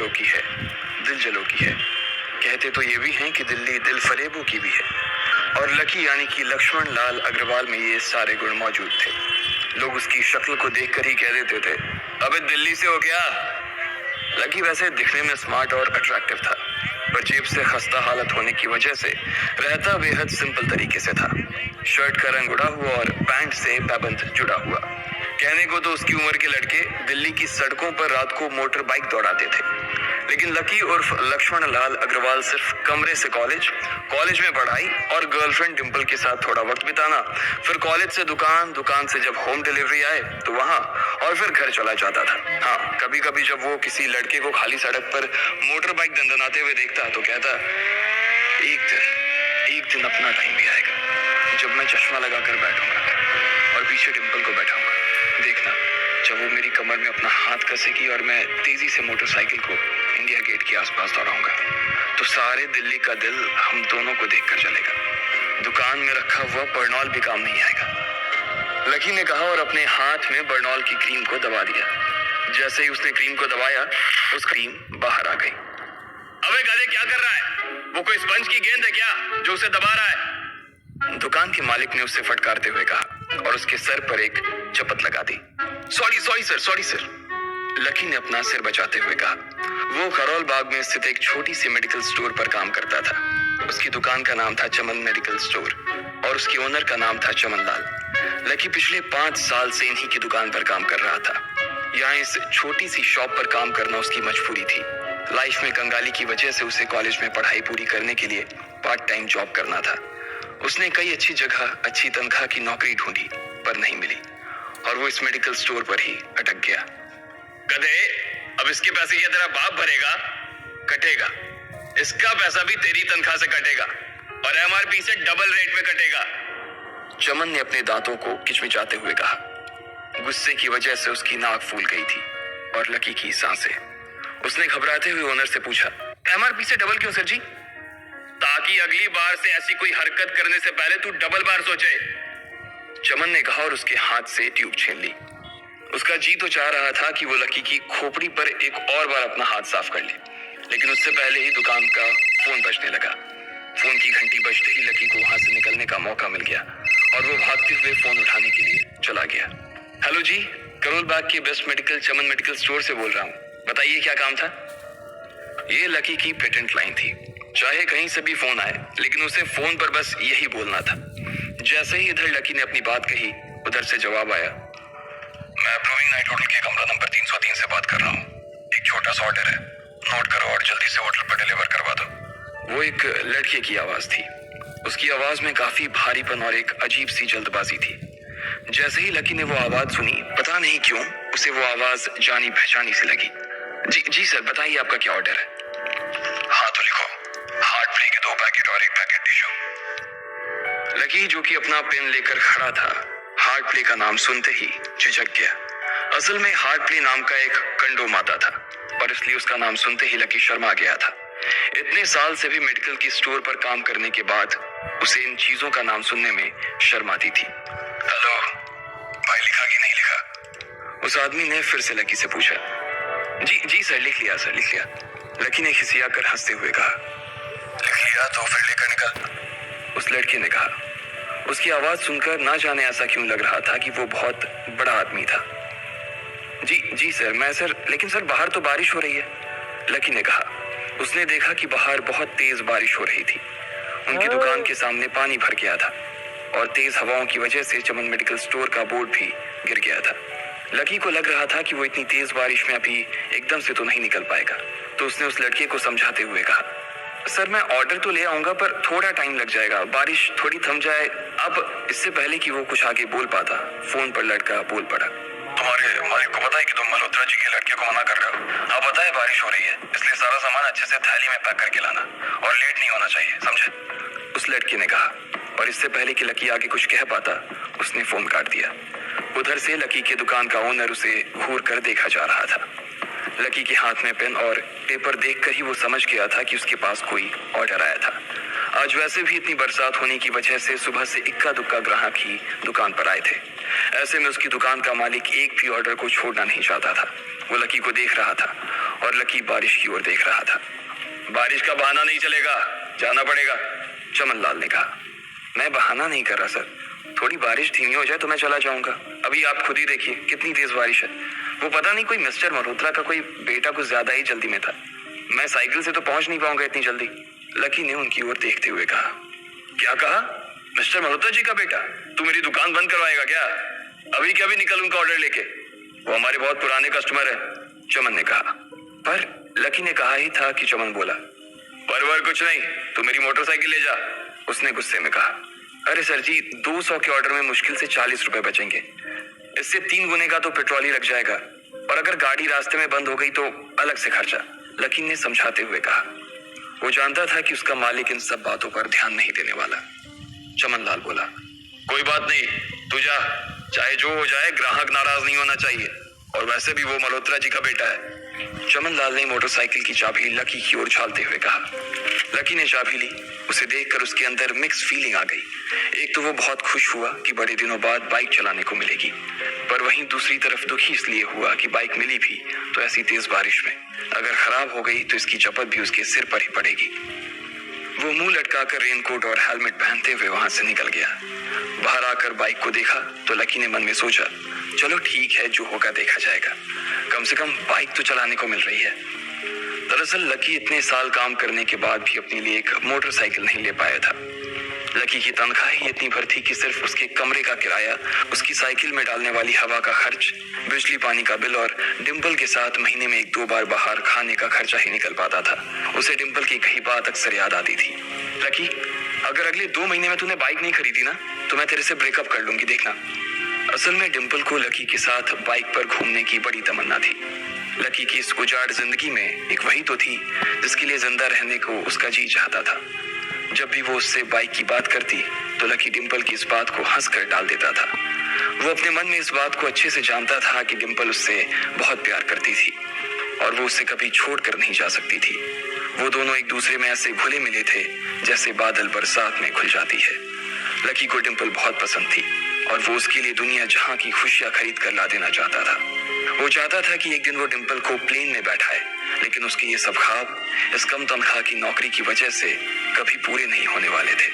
जलो की है, दिल जलो की है। कहते तो ये भी हैं कि दिल्ली दिल फरेबों की भी है। और लकी यानी कि लक्ष्मण लाल अग्रवाल में ये सारे गुण मौजूद थे। लोग उसकी शक्ल को देखकर ही कह देते थे, अबे दिल्ली से हो क्या? लकी वैसे दिखने में स्मार्ट और अट्रैक्टिव था, पर जेब से खस्ता हालत होने की वजह से रहता बेहद सिंपल तरीके से था। शर्ट का रंग उड़ा हुआ और पैंट से पैबंद जुड़ा हुआ। कहने को तो उसकी उम्र के लड़के दिल्ली की सड़कों पर रात को मोटर बाइक दौड़ाते थे, लेकिन लकी उर्फ लक्ष्मण लाल अग्रवाल सिर्फ कमरे से कॉलेज में पढ़ाई और गर्लफ्रेंड डिंपल के साथ थोड़ा वक्त बिताना, फिर कॉलेज से दुकान, दुकान से जब होम डिलीवरी आए तो वहां, और फिर घर चला जाता था। हाँ, कभी कभी जब वो किसी लड़के को खाली सड़क पर मोटर बाइक दंदनाते हुए देखता तो कहता, एक दिन अपना टाइम भी आएगा जब मैं चश्मा लगाकर बैठूंगा और पीछे डिंपल को बैठाऊंगा। देखना, जब वो मेरी कमर में अपना हाथ कसेगी और मैं तेजी से मोटरसाइकिल को इंडिया गेट के आसपास दौड़ाऊंगा, तो सारे दिल्ली का दिल हम दोनों को देखकर चलेगा। दुकान में रखा हुआ बर्नॉल भी काम नहीं आएगा। लकी ने कहा और अपने हाथ में बर्नॉल की क्रीम को दबा दिया। जैसे ही उसने क्रीम को दबाया, उस क्रीम बाहर आ गई। अबे गधे, क्या कर रहा है? वो कोई स्पंज की गेंद है क्या जो उसे दबा रहा है? दुकान के मालिक ने उससे फटकारते हुए कहा और उसके सर पर एक चपत लगा दी। सॉरी सर, लकी ने अपना सिर बचाते हुए कहा। वो करोल बाग में स्थित एक छोटी सी मेडिकल स्टोर पर काम करता था। उसकी दुकान का नाम था चमन मेडिकल स्टोर और उसकी ओनर का नाम था चमन लाल। लकी पिछले 5 साल से इन्हीं की दुकान पर काम कर रहा था। यहाँ इस छोटी सी शॉप पर काम करना उसकी मजबूरी थी। लाइफ में कंगाली की वजह से उसे कॉलेज में पढ़ाई पूरी करने के लिए पार्ट टाइम जॉब करना था। उसने कई अच्छी जगह अच्छी तनख्वाह की नौकरी ढूंढी, पर नहीं मिली और वो इस मेडिकल स्टोर पर ही अटक गया। गधे, अब इसके पैसे क्या तेरा बाप भरेगा? कटेगा। इसका पैसा भी तेरी तनख्वाह से कटेगा और एमआरपी से डबल रेट में कटेगा। चमन ने अपने दांतों को किचमिचाते हुए कहा। गुस्से की वजह से उसकी नाक फूल गई थी और लकी की सांसें। उसने घबराते हुए ओनर से पूछा, एमआरपी से डबल क्यों सर जी? ताकि अगली बार से ऐसी कोई हरकत करने से पहले तू डबल बार सोचे, चमन ने कहा और उसके हाथ से ट्यूब छीन ली। उसका जी तो चाह रहा था कि वो लकी की खोपड़ी पर एक और बार अपना हाथ साफ कर ले, लेकिन उससे पहले ही दुकान का फोन बजने लगा। फोन की घंटी बजते ही लकी को वहां से निकलने का मौका मिल गया और वो भागते हुए फोन उठाने के लिए चला गया। हेलो जी, करोल बाग के बेस्ट मेडिकल चमन मेडिकल स्टोर से बोल रहा हूँ, बताइए क्या काम था? ये लकी की पेटेंट लाइन थी। चाहे कहीं से भी फोन आए, लेकिन उसे फोन पर बस यही बोलना था। जैसे ही इधर लकी ने अपनी बात कही, उधर से जवाब आया, मैं अप्रूविंग नाइट होटल के कमरा नंबर 303 से बात कर रहा हूँ। एक छोटा सा ऑर्डर है, नोट करो और जल्दी से होटल पर डिलीवर करवा दो। वो एक लड़के की आवाज थी। उसकी आवाज में काफी भारीपन और एक अजीब सी जल्दबाजी थी। जैसे ही लकी ने वो आवाज सुनी, पता नहीं क्यों उसे वो आवाज जानी पहचानी सी लगी। जी सर, बताइए आपका क्या ऑर्डर है? हाँ तो लिखो, हार्ट फ्ली के 2 पैकेट और 1 पैकेट टिश्यू। लकी, जो कि अपना पेन लेकर खड़ा था, हार्ट प्ले का नाम सुनते ही झिझक गया। असल में हार्ट प्ले नाम का एक कंडोम आता था, पर इसलिए उसका नाम सुनते ही लकी शर्मा गया था। इतने साल से भी मेडिकल की स्टोर पर काम करने के बाद उसे इन चीजों का नाम सुनने में शर्म आती थी। हेलो भाई, लिखा कि नहीं लिखा? उस आदमी ने फिर से लकी से पूछा। जी सर, लिख लिया सर, लिख लिया। लकी ने खिसिया कर हंसते हुए कहा। लिख लिया तो फिर लेकर निकल, उस लड़के ने कहा। उसकी आवाज सुनकर ना जाने ऐसा क्यों लग रहा था कि वो बहुत बड़ा आदमी था। जी सर, मैं सर, लेकिन सर बाहर तो बारिश हो रही है, लकी ने कहा। उसने देखा कि बाहर बहुत तेज बारिश हो रही थी। उनकी दुकान के सामने पानी भर गया था और तेज हवाओं की वजह से चमन मेडिकल स्टोर का बोर्ड भी गिर गया था। लकी को लग रहा था कि वो इतनी तेज बारिश में अभी एकदम से तो नहीं निकल पाएगा, तो उसने उस लड़के को समझाते हुए कहा, सर मैं ऑर्डर तो ले आऊंगा पर थोड़ा टाइम लग जाएगा, बारिश थोड़ी थम जाए। अब इससे पहले कि वो कुछ आगे बोल पाता, फोन पर लड़का बोल पड़ा। तुम्हारे मालिक को पता है कि तुम मल्होत्रा जी के लड़के को मना कर रहे हो? हाँ पता है, बारिश हो रही है, इसलिए सारा सामान अच्छे से थैली में पैक करके लाना और लेट नहीं होना चाहिए, समझे? उस लड़के ने कहा और इससे पहले कि लकी आगे कुछ कह पाता, उसने फोन काट दिया। उधर से लकी के दुकान का ओनर उसे घूर कर देखा जा रहा था। लकी के हाथ में पेन और पेपर देखकर ही वो समझ गया था कि उसके पास कोई ऑर्डर आया था। आज वैसे भी इतनी बरसात होने की वजह से सुबह से इक्का दुक्का ग्राहक ही दुकान पर आए थे। ऐसे में उसकी दुकान का मालिक एक भी ऑर्डर को छोड़ना नहीं चाहता था। वो लकी को देख रहा था और लकी बारिश की ओर देख रहा था। बारिश का बहाना नहीं चलेगा, जाना पड़ेगा, चमन लाल ने कहा। मैं बहाना नहीं कर रहा सर, थोड़ी बारिश धीमी हो जाए तो मैं चला जाऊंगा। अभी आप खुद ही देखिए कितनी तेज बारिश है। वो पता नहीं कोई मिस्टर मल्होत्रा का कोई बेटा कुछ ज्यादा ही जल्दी में था। मैं साइकिल से तो पहुंच नहीं पाऊंगा इतनी जल्दी। लकी ने उनकी ओर देखते हुए कहा। क्या कहा? मिस्टर मल्होत्रा जी का बेटा? तू मेरी दुकान बंद करवाएगा क्या? अभी क्या भी निकल उनका ऑर्डर लेके, वो हमारे बहुत पुराने कस्टमर है, चमन ने कहा। पर लकी ने कहा ही था कि चमन बोला। पर कुछ नहीं, तू मेरी मोटरसाइकिल ले जा, उसने गुस्से में कहा। अरे सर जी, 200 के ऑर्डर में मुश्किल से 40 रुपए बचेंगे, इससे 3 गुने का तो पेट्रोल ही लग जाएगा, और अगर गाड़ी रास्ते में बंद हो गई तो अलग से खर्चा, लकी ने समझाते हुए कहा। वो जानता था कि उसका मालिक इन सब बातों पर ध्यान नहीं देने वाला। चमन लाल बोला। कोई बात नहीं, तू जा, चाहे जो हो जाए ग्राहक नाराज नहीं होना चाहिए, और वैसे भी वो मल्होत्रा जी का बेटा है। चमन लाल ने मोटरसाइकिल की चाबी लकी की ओर उछालते हुए कहा। लकी ने चाबी ली। उसे देखकर उसके अंदर मिक्स फीलिंग आ गई। एक तो वो बहुत खुश हुआ कि बड़े दिनों बाद बाइक चलाने को मिलेगी, पर वहीं दूसरी तरफ दुखी इसलिए हुआ कि बाइक मिली भी तो ऐसी तेज बारिश में, अगर खराब हो गई तो इसकी चपत भी उसके सिर पर ही पड़ेगी। वो मुंह लटकाकर रेनकोट और हेलमेट पहनते हुए वहां से निकल गया। बाहर आकर बाइक को देखा तो लकी ने मन में सोचा, चलो ठीक है, जो होगा देखा जाएगा, कम से कम बाइक तो चलाने को मिल रही है। दरअसल लकी इतने साल काम करने के बाद भी अपने लिए एक मोटरसाइकिल नहीं ले पाया था। लकी की तनख्वाह ही इतनी भर थी कि सिर्फ उसके कमरे का किराया, उसकी साइकिल में डालने वाली हवा का खर्च, बिजली पानी का बिल और डिम्पल के साथ महीने में 1-2 बार बाहर खाने का खर्चा ही निकल पाता था। उसे डिम्पल की कही बात अक्सर याद आती थी। लकी, अगर अगले 2 महीने में तूने बाइक नहीं खरीदी ना तो मैं तेरे से ब्रेकअप कर लूंगी, देखना। असल में डिम्पल को लकी के साथ बाइक पर घूमने की बड़ी तमन्ना थी। लकी की इस उजाड़ जिंदगी में एक वही तो थी जिसके लिए जिंदा रहने को उसका जी चाहता था। जब भी वो उससे बाइक की बात करती तो लकी डिम्पल की इस बात को हंस कर टाल देता था। वो अपने मन में इस बात को अच्छे से जानता था कि डिम्पल उससे बहुत प्यार करती थी और वो उसे कभी छोड़कर नहीं जा सकती थी। वो दोनों एक दूसरे में ऐसे घुले मिले थे जैसे बादल बरसात में घुल जाती है। लकी को डिम्पल बहुत पसंद थी और वो उसके लिए दुनिया जहां की खुशियां खरीद कर ला देना चाहता था। वो चाहता था कि एक दिन वो डिम्पल को प्लेन में बैठाए, लेकिन उसके ये सब ख्वाब इस कम तनख्वाह की नौकरी की वजह से कभी पूरे नहीं होने वाले थे।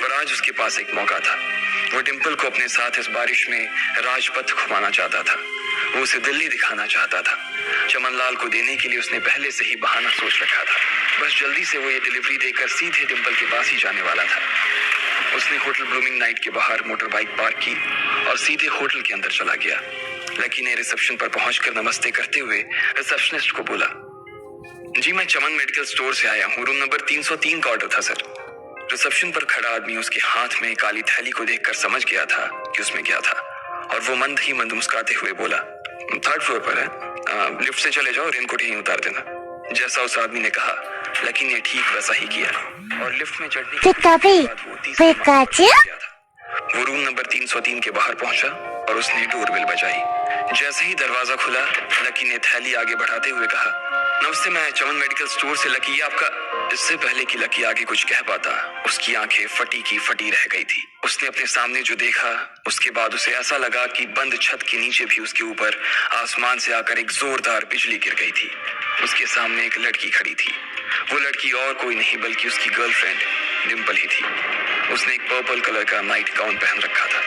पर आज उसके पास एक मौका था। वो डिम्पल को अपने साथ इस बारिश में राजपथ घुमाना चाहता था। वो उसे दिल्ली दिखाना चाहता था। चमन लाल को देने के लिए उसने पहले से ही बहाना सोच रखा था। बस जल्दी से वो ये डिलीवरी देकर सीधे डिम्पल के पास ही जाने वाला था। उसने होटल ब्लूमिंग नाइट के बाहर मोटर बाइक पार्क की और सीधे होटल के अंदर चला गया। लकी ने रिसेप्शन पर पहुंचकर नमस्ते करते हुए रिसेप्शनिस्ट को बोला, जी मैं चमन मेडिकल स्टोर से आया हूँ, रूम नंबर 303 का ऑर्डर था सर। रिसेप्शन पर खड़ा आदमी उसके हाथ में काली थैली को देखकर समझ गया था कि उसमें क्या था और वो मंद ही मंद मुस्कुराते हुए बोला, 3rd फ्लोर पर है, लिफ्ट से चले जाओ, रेनकोट यहीं उतार देना। जैसा उस आदमी ने कहा लकी ने ठीक वैसा ही किया और लिफ्ट में चढ़ने के बाद वो तीसरे माले पर गया था। वो रूम नंबर 303 के बाहर पहुंचा और उसने डोरबेल बजाई। जैसे ही दरवाजा खुला लकी ने थैली आगे बढ़ाते हुए कहा, नमस्ते, मैं चमन मेडिकल स्टोर से लकी, ये आपका। इससे पहले कि लकी आगे कुछ कह पाता उसकी आंखें फटी की फटी रह गई थी। उसने अपने सामने जो देखा उसके बाद उसे ऐसा लगा कि बंद छत के नीचे भी उसके ऊपर आसमान से आकर एक जोरदार बिजली गिर गई थी। उसके सामने एक लड़की खड़ी थी। वो लड़की और कोई नहीं बल्कि उसकी गर्लफ्रेंड डिम्पल ही थी। उसने एक पर्पल कलर का नाइट गाउन पहन रखा था।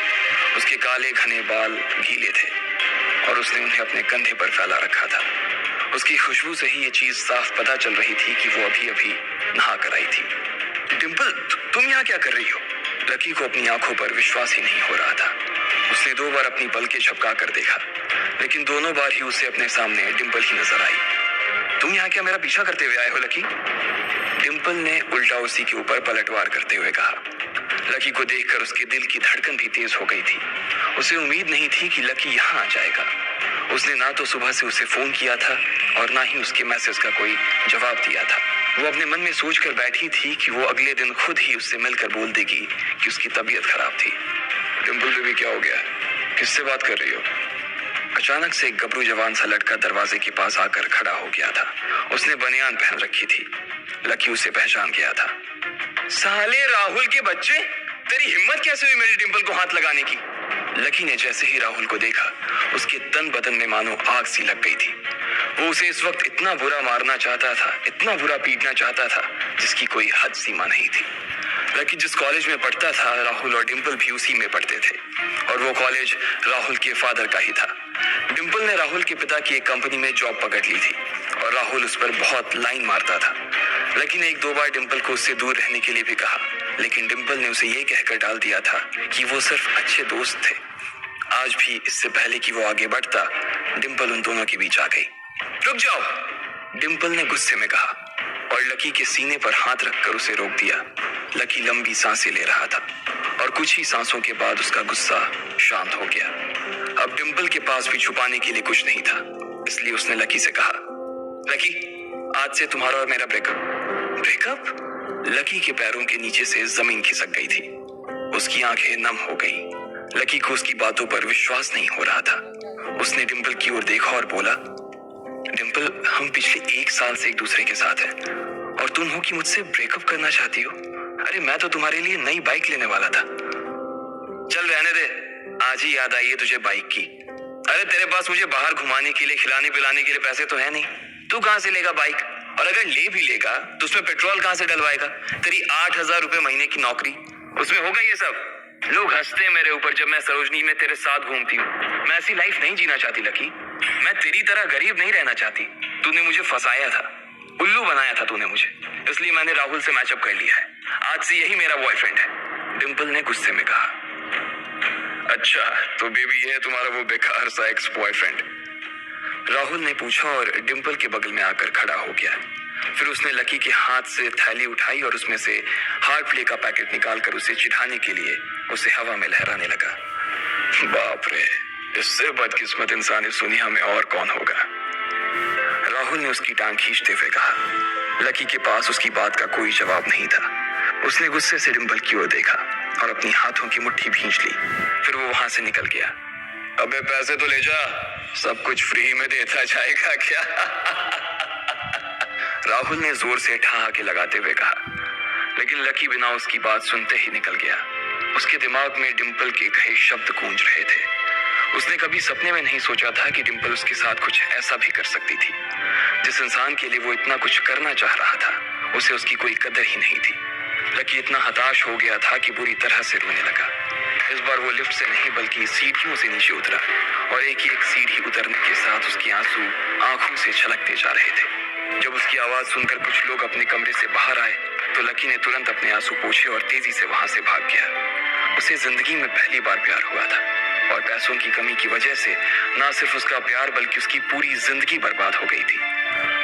उसके काले घने बाल गीले थे और उसने उन्हें अपने कंधे पर फैला रखा था। उसकी खुशबू से ही ये चीज साफ पता चल रही थी कि वो अभी अभी नहा कर आई थी। डिम्पल, तुम यहाँ क्या कर रही हो? लकी को अपनी आंखों पर विश्वास ही नहीं हो रहा था। उसने 2 बार अपनी पलकें झपका कर देखा, लेकिन दोनों बार ही उसे अपने सामने डिम्पल ही नजर आई। तुम यहाँ क्या मेरा पीछा करते हुए आए हो लकी? डिम्पल ने उल्टा उसी के ऊपर पलटवार करते हुए कहा। लकी को देखकर उसके दिल की धड़कन भी तेज हो गई थी। उसे उम्मीद नहीं थी कि लकी यहाँ आ जाएगा। उसने ना तो सुबह से उसे फोन किया था और ना ही उसके मैसेज का कोई जवाब दिया था। वो अपने मन में सोच कर बैठी थी कि वो अगले दिन खुद ही उससे मिलकर बोल देगी कि उसकी तबीयत खराब थी। डिम्पल बेबी, क्या हो गया? किससे बात कर रही हो? अचानक से एक गबरू जवान सा लड़का दरवाजे के पास आकर खड़ा हो गया था। उसने बनियान पहन रखी थी। लकी उसे पहचान गया था। साले राहुल के बच्चे, तेरी हिम्मत कैसे हुई मेरी डिम्पल को हाथ लगाने की? लकी ने जैसे ही राहुल को देखा उसके तन बदन में मानो आग सी लग गई थी। वो उसे इस वक्त इतना बुरा मारना चाहता था, इतना बुरा पीटना चाहता था जिसकी कोई हद सीमा नहीं थी। लकी जिस कॉलेज में पढ़ता था, राहुल और डिंपल भी उसी में पढ़ते थे और वो कॉलेज राहुल के फादर का ही था। डिंपल ने राहुल के पिता की एक कंपनी में जॉब पकड़ ली थी और राहुल उस पर बहुत लाइन मारता था। लकी ने 1-2 बार डिंपल को उससे दूर रहने के लिए भी कहा, लेकिन डिंपल ने उसे ये कहकर टाल दिया था कि वो सिर्फ अच्छे दोस्त थे। आज भी इससे पहले कि वो आगे बढ़ता, डिंपल उन दोनों के बीच आ गई। रुक जाओ, डिंपल ने गुस्से में कहा और लकी के सीने पर हाथ रखकर उसे रोक दिया। लकी लंबी सांसें ले रहा था और कुछ ही सांसों के बाद उसका गुस्सा शांत हो गया। अब डिंपल के पास भी छुपाने के लिए कुछ नहीं था, इसलिए उसने लकी से कहा, लकी, आज से तुम्हारा और मेरा ब्रेकअप। ब्रेकअप? लकी के पैरों के नीचे से जमीन खिसक गई थी। उसकी आंखें नम हो गई। लकी को उसकी बातों पर विश्वास नहीं हो रहा था। उसने डिंपल की ओर देखा और बोला, डिंपल, हम पिछले 1 साल से एक दूसरे के साथ हैं और तुम हो कि मुझसे ब्रेकअप करना चाहती हो? अरे मैं तो तुम्हारे लिए नई बाइक लेने वाला था। चल रहने दे, आज ही याद आई है तुझे बाइक की। अरे तेरे पास मुझे बाहर घुमाने के लिए, खिलाने पिलाने के लिए पैसे तो है नहीं। तू कहां से लेगा बाइक? और अगर ले भी लेगा तो उसमें पेट्रोल कहां से डलवाएगा? तेरी 8,000 रुपए महीने की नौकरी, उसमें होगा ये सब? लोग हंसते हैं मेरे ऊपर जब मैं सरोजनी में तेरे साथ घूमती हूँ। मैं ऐसी लाइफ नहीं जीना चाहती लकी। मैं तेरी तरह गरीब नहीं रहना चाहती। तूने मुझे फंसाया था, उल्लू बनाया था तूने मुझे, इसलिए मैंने राहुल से मैचअप कर लिया है। आज से यही मेरा बॉयफ्रेंड है, डिंपल ने गुस्से में कहा। अच्छा, तो बेबी ये है तुम्हारा वो बेकार सा एक्स बॉयफ्रेंड? राहुल ने पूछा और डिंपल के बगल में आकर खड़ा हो गया। फिर उसने लकी के हाथ से थैली उठाई और उसमें से हार्ड प्ले का पैकेट निकालकर उसे चिढ़ाने के लिए उसे हवा में लहराने लगा। बाप रे, इससे बदकिस्मत इंसान इस दुनिया में और कौन होगा? राहुल ने उसकी टांग खींचते हुए कहा। लकी के पास उसकी बात का कोई जवाब नहीं था। उसने गुस्से से डिंपल की ओर देखा और अपनी हाथों की मुट्ठी भींच ली। फिर वो वहां से निकल गया। अबे पैसे तो ले जा, सब कुछ फ्री में देता जाएगा क्या? राहुल ने जोर से ठहाके लगाते हुए कहा, लेकिन लकी बिना उसकी बात सुनते ही निकल गया। उसके दिमाग में डिंपल के कहे शब्द गूंज रहे थे। उसने कभी सपने में नहीं सोचा था कि डिंपल उसके साथ कुछ ऐसा भी कर सकती थी। जिस इंसान के लिए वो इतना कुछ करना चाह रहा था, उसे उसकी कोई कदर ही नहीं थी। लकी इतना हताश हो गया था कि बुरी तरह से रोने लगा। इस बार वो लिफ्ट से नहीं बल्कि सीढ़ियों से नीचे उतरा और एक सीढ़ी उतरने के साथ उसके आंसू आंखों से छलकते जा रहे थे। जब उसकी आवाज सुनकर कुछ लोग अपने कमरे से बाहर आए तो लकी ने तुरंत अपने आंसू पोंछे और तेजी से वहां से भाग गया। उसे जिंदगी में पहली बार प्यार हुआ था और पैसों की कमी की वजह से ना सिर्फ उसका प्यार बल्कि उसकी पूरी जिंदगी बर्बाद हो गई थी।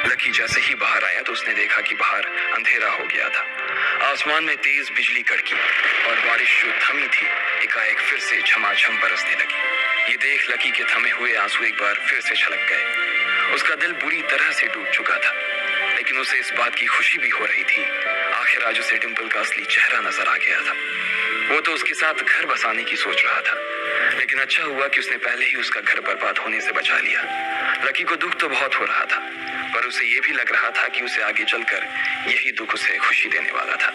लकी जैसे ही बाहर आया तो उसने देखा कि बाहर अंधेरा हो गया था। आसमान में तेज बिजली कड़की और बारिश जो थमी थी एकाएक फिर से झमाझम बरसने लगी। ये देख लकी के थमे हुए आंसू एक बार फिर से छलक गए। उसका दिल बुरी तरह से टूट चुका था, लेकिन उसे इस बात की खुशी भी हो रही थी। आखिर आज उसे डिंपल का असली चेहरा नजर आ गया था। वो तो उसके साथ घर बसाने की सोच रहा था, लेकिन अच्छा हुआ कि उसने पहले ही उसका घर बर्बाद होने से बचा लिया। लकी को दुख तो बहुत हो रहा था, पर उसे ये भी लग रहा था कि उसे आगे चलकर यही दुख उसे खुशी देने वाला था।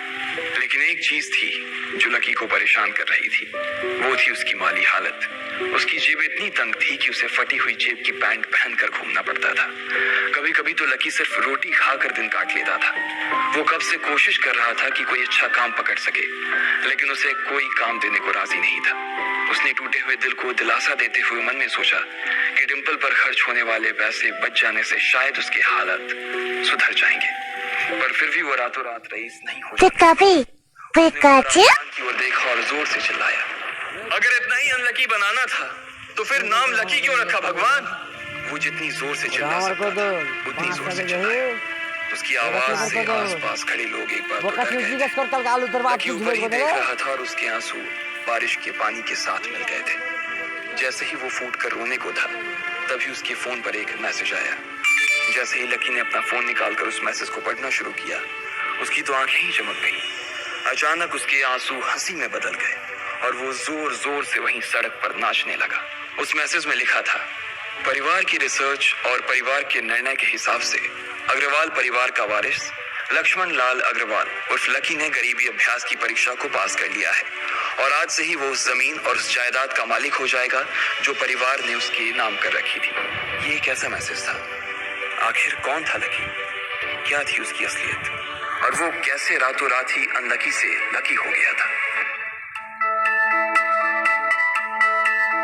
लेकिन एक चीज थी जो लकी को परेशान कर रही थी, वो थी उसकी माली हालत। उसकी जेब इतनी तंग थी कि उसे फटी हुई जेब की पैंट पहनकर घूमना पड़ता था। कभी कभी तो लकी सिर्फ रोटी खाकर दिन काट लेता था। वो कब से कोशिश कर रहा था कि कोई अच्छा काम पकड़ सके, लेकिन उसे कोई काम देने को राजी नहीं था। उसने टूटे हुए दिल को दिलासा देते हुए मन में सोचा कि डिंपल पर खर्च होने वाले पैसे बच जाने से शायद उसकी हालत सुधर जाएंगे, पर फिर भी वो रातों रात रईस नहीं हो सकता। की ओर देखा और जोर से चिल्लाया, अगर इतना ही अनलकी बनाना था तो फिर नाम लकी क्यों रखा भगवान? वो जितनी जोर से चिल्ला सकता था उतनी जोर से चिल्लाया। उसकी आवाज से आसपास खड़े लोग एक बार तो डर गए। लकी ऊपर ही देख रहा था और उसके आंसू बारिश के पानी के साथ मिल गए थे। जैसे ही वो फूट कर रोने को था, तभी उसके फोन पर एक मैसेज आया। जैसे ही लकी ने अपना फोन निकालकर उस मैसेज को पढ़ना शुरू किया, उसकी तो आंखें ही चमक गई। अचानक उसके आंसू हंसी में बदल गए और वो जोर जोर से वहीं सड़क पर नाचने लगा। उस मैसेज में लिखा था, परिवार की रिसर्च और परिवार के निर्णय के हिसाब से अग्रवाल परिवार का वारिस लक्ष्मण लाल अग्रवाल उर्फ लकी ने गरीबी अभ्यास की परीक्षा को पास कर लिया है और आज से ही वो उस जमीन और उस जायदाद का मालिक हो जाएगा जो परिवार ने उसके नाम कर रखी थी। ये कैसा मैसेज था? आखिर कौन था लकी, क्या थी उसकी असलियत, और वो कैसे रातों रात ही अनलकी से लकी हो गया था।